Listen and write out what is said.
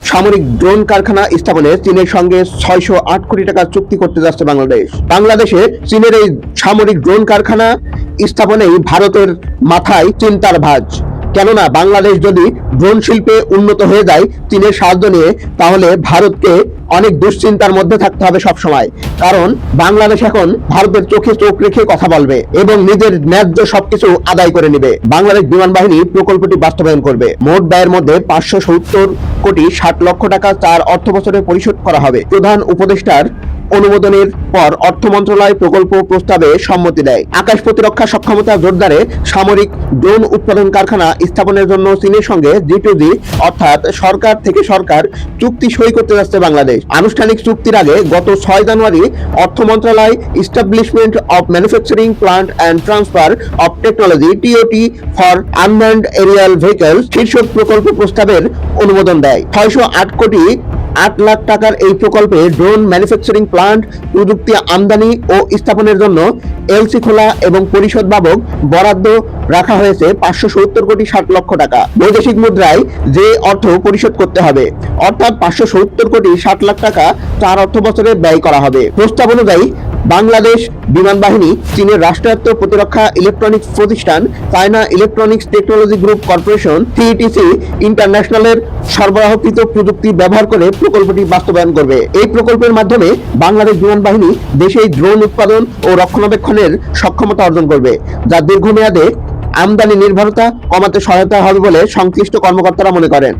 সামরিক ড্রোন কারখানা স্থাপনে চীনের সঙ্গে 608 কোটি টাকা চুক্তি করতে যাচ্ছে বাংলাদেশ। বাংলাদেশে চীনের এই সামরিক ড্রোন কারখানা স্থাপনেই ভারতের মাথায় চিন্তার ভাঁজ। কেননা বাংলাদেশ যদি ড্রোন শিল্পে উন্নত হয়ে যায় চীনের সাহায্য নিয়ে, তাহলে ভারতকে অনেক দুশ্চিন্তার মধ্যে থাকতে হবে সব সময়। কারণ বাংলাদেশ এখন ভারতের চোখে চোখ রেখে কথা বলবে এবং নিজের ন্যায্য সবকিছু আদায় করে নেবে। বাংলাদেশ বিমান বাহিনী প্রকল্পটি বাস্তবায়ন করবে। মোট ব্যয়ের মধ্যে 570 কোটি 60 লক্ষ টাকা 4 অর্থ বছরে পরিশোধ করা হবে। প্রধান উপদেষ্টার অনুমোদনের পর অর্থ মন্ত্রণালয় প্রকল্প প্রস্তাবে সম্মতি দেয়। আকাশ প্রতিরক্ষা সক্ষমতা জোরদারে সামরিক ড্রোন উৎপাদন কারখানা স্থাপনের জন্য চীনের সঙ্গে G2G অর্থাৎ সরকার থেকে সরকার চুক্তি সই করতে যাচ্ছে বাংলাদেশ। আনুষ্ঠানিক চুক্তির আগে গত 6 জানুয়ারি অর্থ মন্ত্রণালয় establishment of manufacturing plant and transfer of technology TOT for unmanned Arial vehicles শীর্ষক প্রকল্প প্রস্তাবের অনুমোদন দেয়। 608 কোটি 8 লাখ টাকার এই প্রকল্পে ড্রোন ম্যানুফ্যাকচারিং প্লান্ট প্রযুক্তি আমদানি ও স্থাপনের জন্য এলসি খোলা এবং পরিশোধ বাবদ বরাদ্দ রাখা হয়েছে 570 কোটি 60 লক্ষ টাকা। বৈদেশিক মুদ্রায় যে অর্থ পরিশোধ করতে হবে, অর্থাৎ 570 কোটি 60 লাখ টাকা 4 অর্থ বছরে ব্যয় করা হবে। প্রস্তাব অনুযায়ী বাংলাদেশ বিমান বাহিনী চীনের রাষ্ট্রায়ত্ত প্রতিরক্ষা ইলেকট্রনিক্স প্রতিষ্ঠান China electronics technology group corporation CETC ইন্টারন্যাশনালের সরবরাহকৃত প্রযুক্তি ব্যবহার করে প্রকল্পটি বাস্তবায়ন করবে। এই প্রকল্পের মাধ্যমে বাংলাদেশ বিমান বাহিনী দেশেই ড্রোন উৎপাদন ও রক্ষণাবেক্ষণের সক্ষমতা অর্জন করবে, যা দীর্ঘমেয়াদে আমদানি নির্ভরতা কমাতে সহায়তা হবে বলে সংশ্লিষ্ট কর্মকর্তারা মনে করেন।